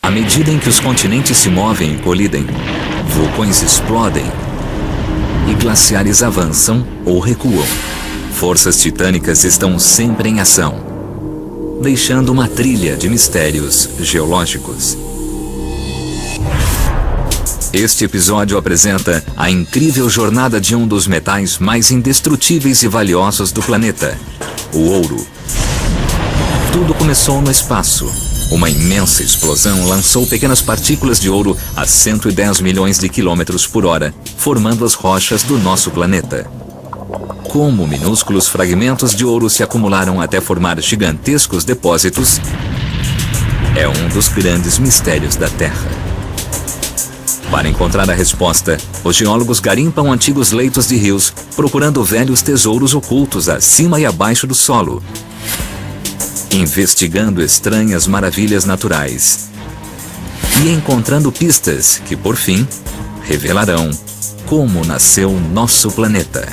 À medida em que os continentes se movem e colidem, vulcões explodem e glaciares avançam ou recuam. Forças titânicas estão sempre em ação, deixando uma trilha de mistérios geológicos. Este episódio apresenta a incrível jornada de um dos metais mais indestrutíveis e valiosos do planeta, o ouro. Tudo começou no espaço. Uma imensa explosão lançou pequenas partículas de ouro a 110 milhões de quilômetros por hora, formando as rochas do nosso planeta. Como minúsculos fragmentos de ouro se acumularam até formar gigantescos depósitos, é um dos grandes mistérios da Terra. Para encontrar a resposta, os geólogos garimpam antigos leitos de rios, procurando velhos tesouros ocultos acima e abaixo do solo, investigando estranhas maravilhas naturais e encontrando pistas que, por fim, revelarão como nasceu nosso planeta.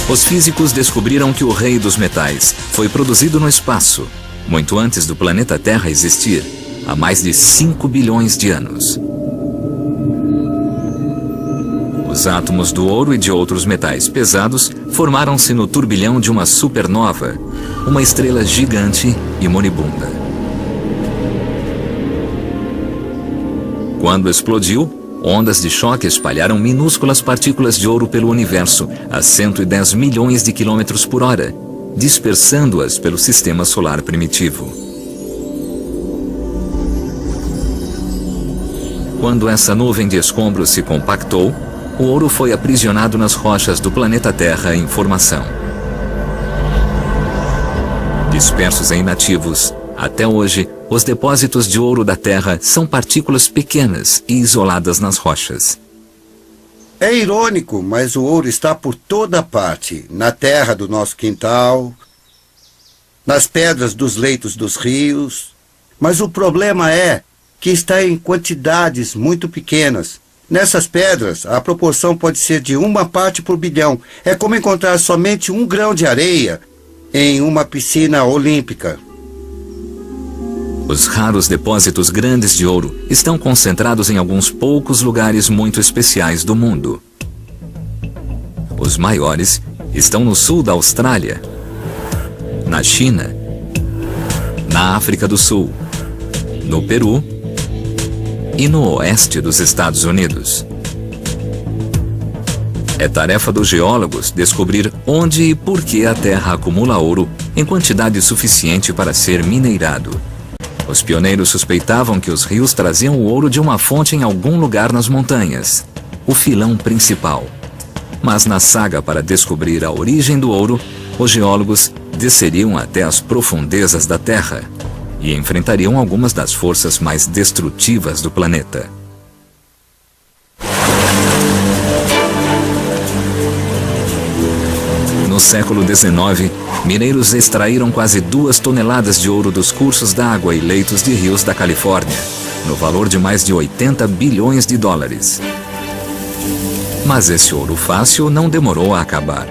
Os físicos descobriram que o rei dos metais foi produzido no espaço, muito antes do planeta Terra existir, há mais de 5 bilhões de anos. Os átomos do ouro e de outros metais pesados formaram-se no turbilhão de uma supernova, uma estrela gigante e moribunda. Quando explodiu, ondas de choque espalharam minúsculas partículas de ouro pelo universo a 110 milhões de quilômetros por hora, dispersando-as pelo sistema solar primitivo. Quando essa nuvem de escombros se compactou, o ouro foi aprisionado nas rochas do planeta Terra em formação. Dispersos e inativos, até hoje, os depósitos de ouro da Terra são partículas pequenas e isoladas nas rochas. É irônico, mas o ouro está por toda parte, na terra do nosso quintal, nas pedras dos leitos dos rios. Mas o problema é que está em quantidades muito pequenas. Nessas pedras, a proporção pode ser de 1 parte por bilhão. É como encontrar somente 1 grão de areia em uma piscina olímpica. Os raros depósitos grandes de ouro estão concentrados em alguns poucos lugares muito especiais do mundo. Os maiores estão no sul da Austrália, na China, na África do Sul, no Peru e no oeste dos Estados Unidos. É tarefa dos geólogos descobrir onde e por que a Terra acumula ouro em quantidade suficiente para ser minerado. Os pioneiros suspeitavam que os rios traziam o ouro de uma fonte em algum lugar nas montanhas, o filão principal. Mas na saga para descobrir a origem do ouro, os geólogos desceriam até as profundezas da Terra e enfrentariam algumas das forças mais destrutivas do planeta. No século XIX, mineiros extraíram quase 2 toneladas de ouro dos cursos d'água e leitos de rios da Califórnia, no valor de mais de 80 bilhões de dólares. Mas esse ouro fácil não demorou a acabar.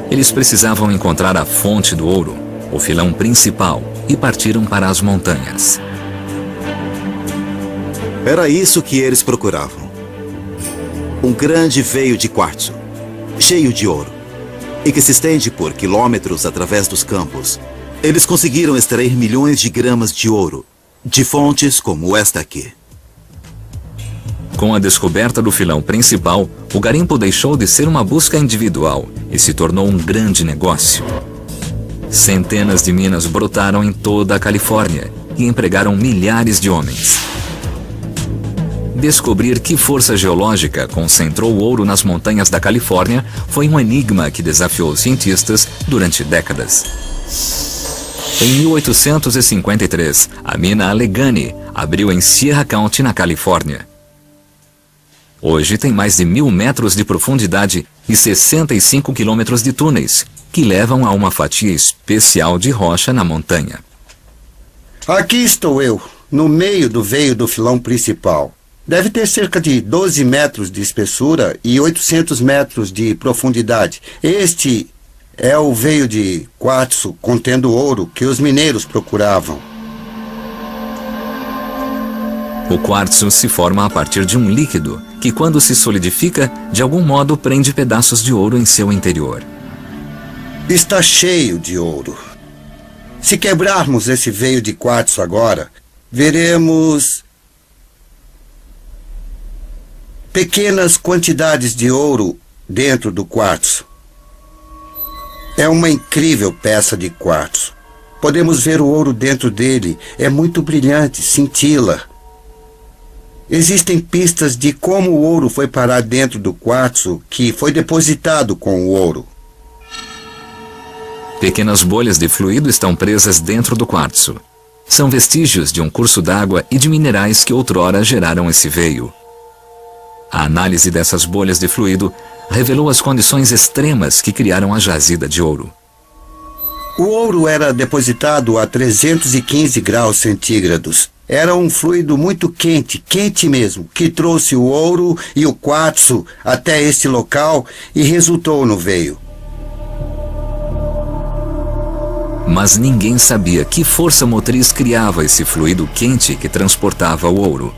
Eles precisavam encontrar a fonte do ouro, o filão principal, e partiram para as montanhas. Era isso que eles procuravam. Um grande veio de quartzo, cheio de ouro, e que se estende por quilômetros através dos campos. Eles conseguiram extrair milhões de gramas de ouro, de fontes como esta aqui. Com a descoberta do filão principal, o garimpo deixou de ser uma busca individual e se tornou um grande negócio. Centenas de minas brotaram em toda a Califórnia e empregaram milhares de homens. Descobrir que força geológica concentrou o ouro nas montanhas da Califórnia foi um enigma que desafiou os cientistas durante décadas. Em 1853, a mina Allegheny abriu em Sierra County, na Califórnia. Hoje tem mais de 1.000 metros de profundidade e 65 quilômetros de túneis, que levam a uma fatia especial de rocha na montanha. Aqui estou eu, no meio do veio do filão principal. Deve ter cerca de 12 metros de espessura e 800 metros de profundidade. Este é o veio de quartzo contendo ouro que os mineiros procuravam. O quartzo se forma a partir de um líquido que, quando se solidifica, de algum modo prende pedaços de ouro em seu interior. Está cheio de ouro. Se quebrarmos esse veio de quartzo agora, veremos pequenas quantidades de ouro dentro do quartzo. É uma incrível peça de quartzo. Podemos ver o ouro dentro dele. É muito brilhante, cintila. Existem pistas de como o ouro foi parar dentro do quartzo que foi depositado com o ouro. Pequenas bolhas de fluido estão presas dentro do quartzo. São vestígios de um curso d'água e de minerais que outrora geraram esse veio. A análise dessas bolhas de fluido revelou as condições extremas que criaram a jazida de ouro. O ouro era depositado a 315 graus centígrados. Era um fluido muito quente, quente mesmo, que trouxe o ouro e o quartzo até este local e resultou no veio. Mas ninguém sabia que força motriz criava esse fluido quente que transportava o ouro.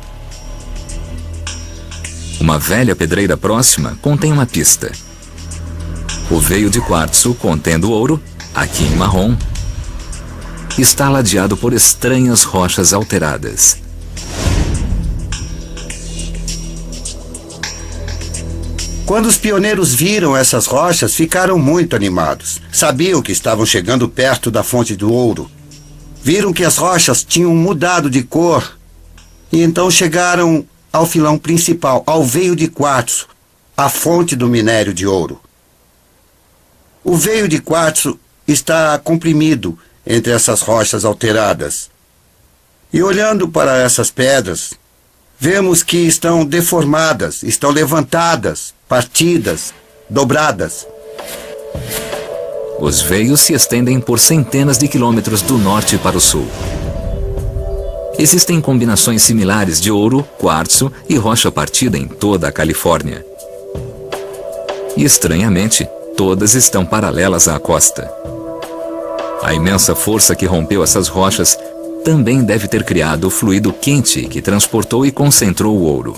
Uma velha pedreira próxima contém uma pista. O veio de quartzo contendo ouro, aqui em marrom, está ladeado por estranhas rochas alteradas. Quando os pioneiros viram essas rochas, ficaram muito animados. Sabiam que estavam chegando perto da fonte do ouro. Viram que as rochas tinham mudado de cor e então chegaram ao filão principal, ao veio de quartzo, a fonte do minério de ouro. O veio de quartzo está comprimido entre essas rochas alteradas. E olhando para essas pedras, vemos que estão deformadas, estão levantadas, partidas, dobradas. Os veios se estendem por centenas de quilômetros do norte para o sul. Existem combinações similares de ouro, quartzo e rocha partida em toda a Califórnia. E, estranhamente, todas estão paralelas à costa. A imensa força que rompeu essas rochas também deve ter criado o fluido quente que transportou e concentrou o ouro.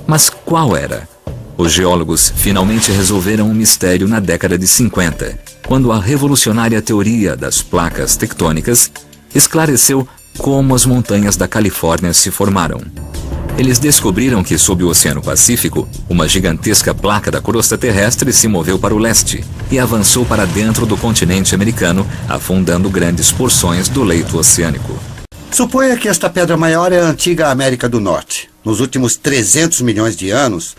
Mas qual era? Os geólogos finalmente resolveram um mistério na década de 50, quando a revolucionária teoria das placas tectônicas esclareceu como as montanhas da Califórnia se formaram. Eles descobriram que, sob o Oceano Pacífico, uma gigantesca placa da crosta terrestre se moveu para o leste e avançou para dentro do continente americano, afundando grandes porções do leito oceânico. Suponha que esta pedra maior é a antiga América do Norte. Nos últimos 300 milhões de anos,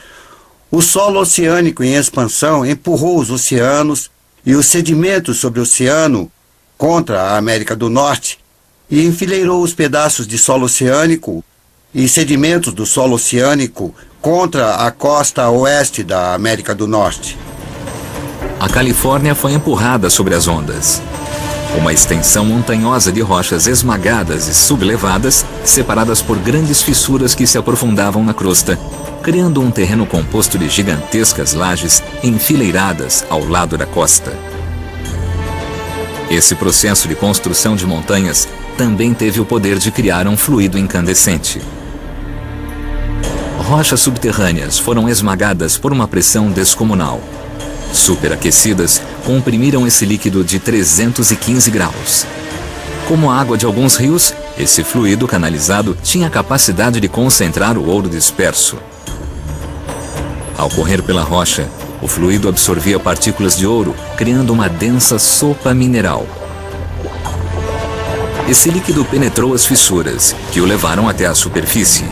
o solo oceânico em expansão empurrou os oceanos e os sedimentos sobre o oceano contra a América do Norte e enfileirou os pedaços de solo oceânico e sedimentos do solo oceânico contra a costa oeste da América do Norte. A Califórnia foi empurrada sobre as ondas. Uma extensão montanhosa de rochas esmagadas e sublevadas, separadas por grandes fissuras que se aprofundavam na crosta, criando um terreno composto de gigantescas lajes enfileiradas ao lado da costa. Esse processo de construção de montanhas também teve o poder de criar um fluido incandescente. Rochas subterrâneas foram esmagadas por uma pressão descomunal. Superaquecidas, comprimiram esse líquido de 315 graus. Como a água de alguns rios, esse fluido canalizado tinha a capacidade de concentrar o ouro disperso. Ao correr pela rocha, o fluido absorvia partículas de ouro, criando uma densa sopa mineral. Esse líquido penetrou as fissuras, que o levaram até a superfície.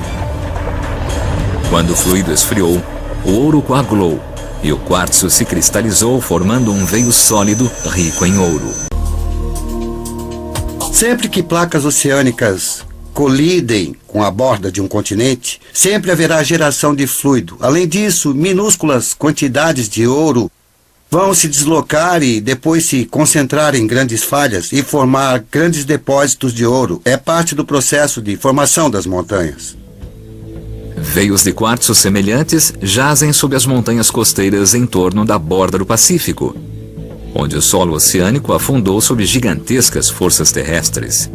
Quando o fluido esfriou, o ouro coagulou e o quartzo se cristalizou, formando um veio sólido rico em ouro. Sempre que placas oceânicas colidem com a borda de um continente, sempre haverá geração de fluido. Além disso, minúsculas quantidades de ouro vão se deslocar e depois se concentrar em grandes falhas e formar grandes depósitos de ouro. É parte do processo de formação das montanhas. Veios de quartzo semelhantes jazem sob as montanhas costeiras em torno da borda do Pacífico, onde o solo oceânico afundou sob gigantescas forças terrestres.